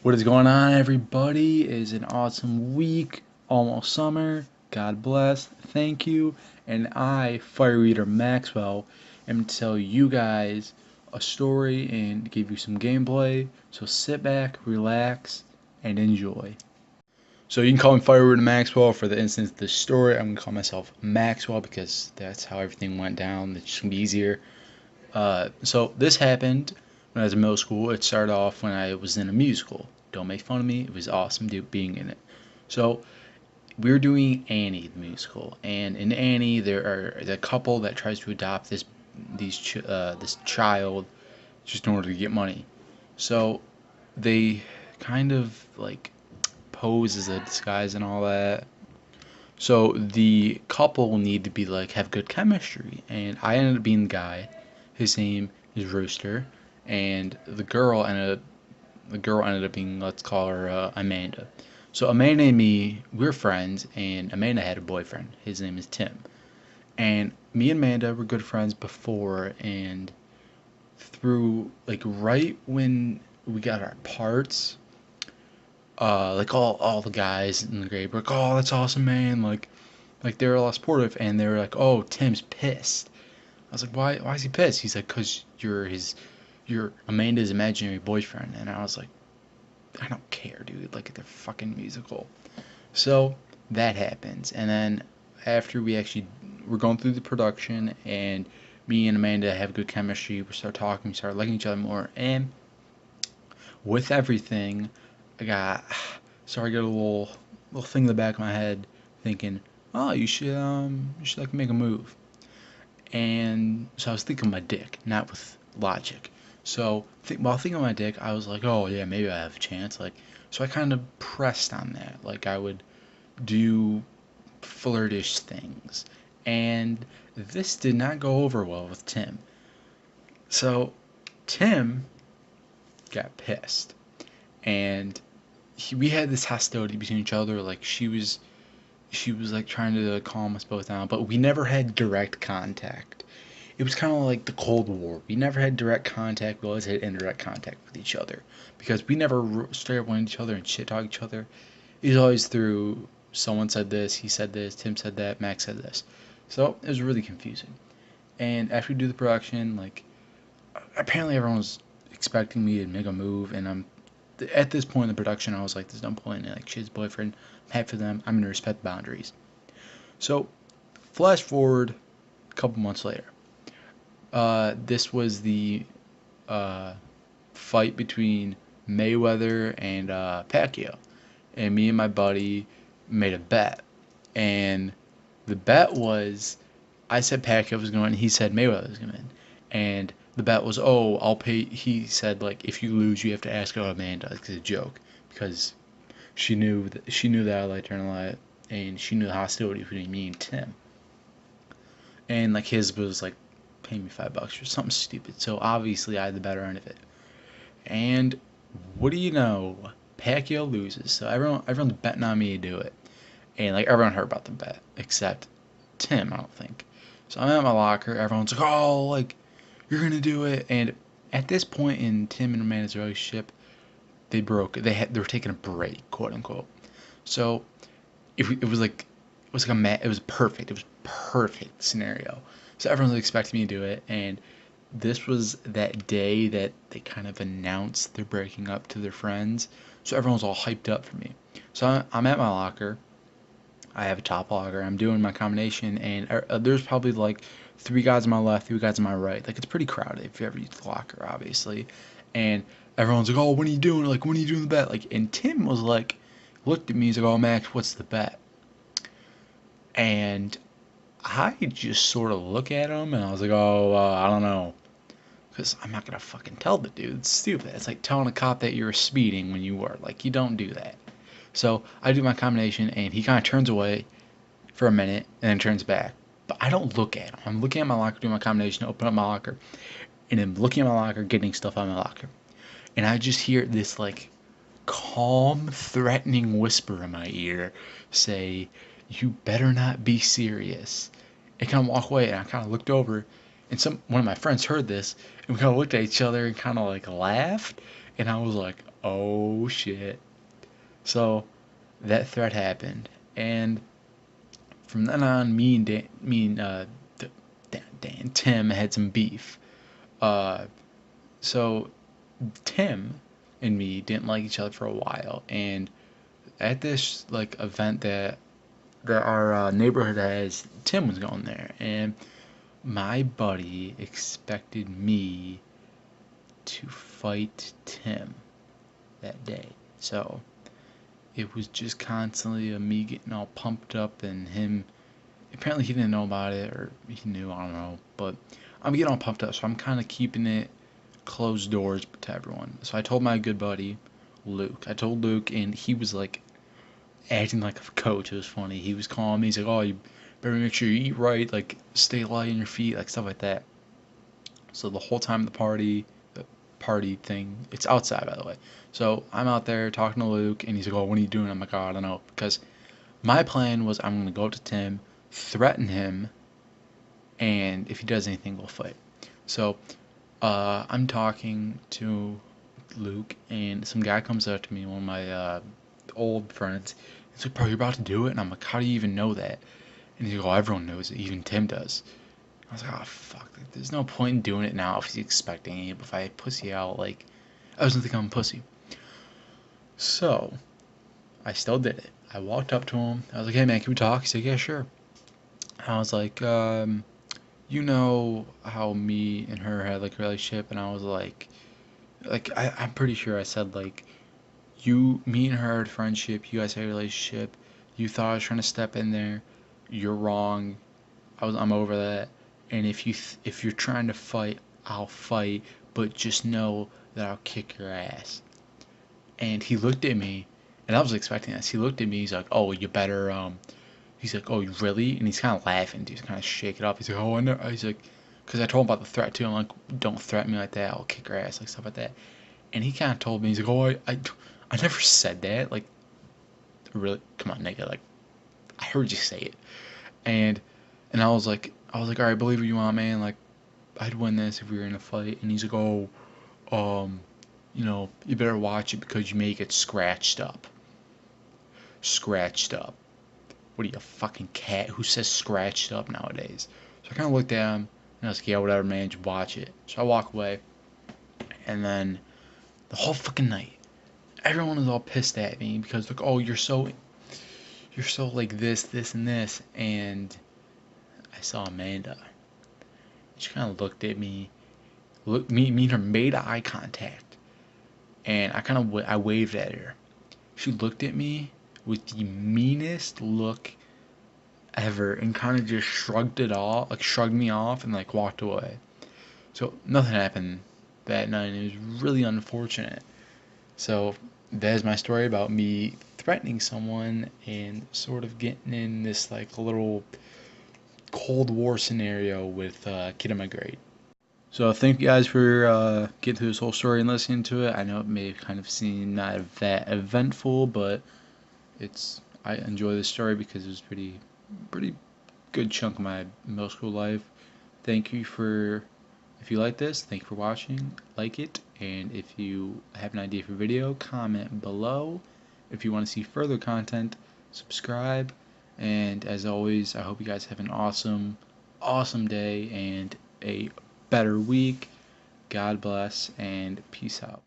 What is going on, everybody? It is an awesome week, almost summer. God bless, thank you. And I, Fire Eater Maxwell, am to tell you guys a story and give you some gameplay. So sit back, relax, and enjoy. So you can call me Fire Eater Maxwell for the instance of this story. I'm gonna call myself Maxwell because that's how everything went down. It's just gonna be easier. So this happened when I was in middle school. It started off when I was in a musical. Don't make fun of me. It was awesome being in it. So we were doing Annie the musical, and in Annie there are the couple that tries to adopt this child just in order to get money. So they kind of like pose as a disguise and all that. So the couple need to be like have good chemistry, and I ended up being the guy. His name is Rooster, and the girl ended up being, let's call her Amanda. So Amanda and me, we're friends, and Amanda had a boyfriend. His name is Tim, and me and Amanda were good friends before, and through like right when we got our parts, like all the guys in the grade were like, "Oh, that's awesome, man!" Like they were all supportive, and they were like, "Oh, Tim's pissed." I was like, "Why is he pissed?" He's like, "Cause you're Amanda's imaginary boyfriend." And I was like, "I don't care, dude. Like they're fucking musical." So that happens, and then after we're going through the production, and me and Amanda have good chemistry. We start talking, we start liking each other more, and with everything, I got started to get a little thing in the back of my head, thinking, "Oh, you should like make a move." And so I was thinking my dick, not with logic. So while thinking of my dick, I was like, "Oh yeah, maybe I have a chance." Like, so I kind of pressed on that. Like I would do flirtish things, and this did not go over well with Tim. So Tim got pissed, and we had this hostility between each other. Like she was like trying to calm us both down, but we never had direct contact. It was kind of like the Cold War. We never had direct contact. We always had indirect contact with each other because we never straight up went each other and shit talk each other. It was always through someone said this, he said this, Tim said that, Max said this. So it was really confusing. And after we do the production, like apparently everyone was expecting me to make a move, and I'm at this point in the production, I was like, there's no point in like she's boyfriend. I'm happy for them. I'm gonna respect boundaries. So flash forward a couple months later. This was the uh, fight between Mayweather and Pacquiao, and me and my buddy made a bet, and the bet was I said Pacquiao was going to win, he said Mayweather was going to win, and the bet was, oh, I'll pay. He said like if you lose, you have to ask Amanda. Like, it's a joke because she knew that I liked her a lot, and she knew the hostility between me and Tim, and like his was like pay me $5 or something stupid. So obviously I had the better end of it. And what do you know? Pacquiao loses. So everyone's betting on me to do it. And like everyone heard about the bet except Tim, I don't think. So I'm at my locker. Everyone's like, "Oh, like you're gonna do it." And at this point in Tim and Amanda's relationship, they broke. They were taking a break, quote unquote. So it was perfect. It was perfect scenario. So everyone's expecting me to do it, and this was that day that they kind of announced they're breaking up to their friends. So everyone's all hyped up for me. So I'm at my locker. I have a top locker. I'm doing my combination, and there's probably like three guys on my left, three guys on my right. Like it's pretty crowded if you ever use the locker, obviously. And everyone's like, "Oh, when are you doing? Like, when are you doing the bet?" Like, and Tim was like, looked at me. He's like, "Oh, Max, what's the bet?" And I just sort of look at him, and I was like, "Oh, I don't know." Because I'm not gonna fucking tell the dude. It's stupid. It's like telling a cop that you're speeding when you were. Like, you don't do that. So I do my combination, and he kind of turns away for a minute and then turns back. But I don't look at him. I'm looking at my locker, doing my combination, open up my locker, and I'm looking at my locker, getting stuff out of my locker. And I just hear this, like, calm, threatening whisper in my ear say, "You better not be serious." And kind of walk away, and I kind of looked over, and one of my friends heard this, and we kind of looked at each other and kind of like laughed, and I was like, oh shit. So that threat happened, and from then on, Tim had some beef. Uh, so Tim and me didn't like each other for a while, and at this like event that our neighborhood has, Tim was going there, and my buddy expected me to fight Tim that day. So it was just constantly me getting all pumped up and him. Apparently he didn't know about it, or he knew, I don't know. But I'm getting all pumped up, so I'm kind of keeping it closed doors to everyone. So I told my good buddy Luke. I told Luke, and he was like acting like a coach. It was funny. He was calling me. He's like, "Oh, you better make sure you eat right, like stay light on your feet, like stuff like that." So the whole time the party thing, it's outside by the way. So I'm out there talking to Luke, and he's like, "Oh, what are you doing?" I'm like, "Oh, I don't know," because my plan was I'm gonna go up to Tim, threaten him, and if he does anything, we'll fight. So I'm talking to Luke, and some guy comes up to me, one of my old friends. He's like, "Bro, you're about to do it," and I'm like, "How do you even know that?" And he's like, "Oh, everyone knows it, even Tim does." I was like, "Oh fuck, like, there's no point in doing it now if he's expecting it. But if I pussy out, like, I was gonna think I'm a pussy." So I still did it. I walked up to him. I was like, "Hey man, can we talk?" He said, "Yeah, sure." I was like, "You know how me and her had like a relationship?" And I was I'm pretty sure I said like, me and her had a friendship. You guys had a relationship. You thought I was trying to step in there. You're wrong. I'm over that. And if you're trying to fight, I'll fight. But just know that I'll kick your ass. And he looked at me, and I was expecting this. He looked at me. He's like, "Oh, you better." He's like, "Oh, you really?" And he's kind of laughing. He's kind of shaking up. He's like, "Oh, I know." He's like, because I told him about the threat too. I'm like, "Don't threaten me like that. I'll kick your ass," like stuff like that. And he kind of told me, he's like, "Oh, I never said that. Like, really? Come on, nigga. Like, I heard you say it." And I was like, "All right, believe what you want, man. Like, I'd win this if we were in a fight." And he's like, "Oh, um, you better watch it because you may get scratched up." Scratched up. What are you, a fucking cat? Who says scratched up nowadays? So I kind of looked at him and I was like, "Yeah, whatever, man. Just watch it." So I walk away, and then the whole fucking night, everyone was all pissed at me because like, "Oh, you're so like this, and this," and I saw Amanda. She kind of looked at me, me and her made eye contact, and I waved at her. She looked at me with the meanest look ever, and kind of just shrugged me off, and like walked away. So nothing happened that night. It was really unfortunate. So that is my story about me threatening someone and sort of getting in this like little Cold War scenario with a kid in my grade. So thank you guys for getting through this whole story and listening to it. I know it may have kind of seemed not that eventful, but I enjoy this story because it was pretty good chunk of my middle school life. Thank you for If you like this, thank you for watching. Like it, and if you have an idea for video, comment below. If you want to see further content, subscribe. And as always, I hope you guys have an awesome day and a better week. God bless and peace out.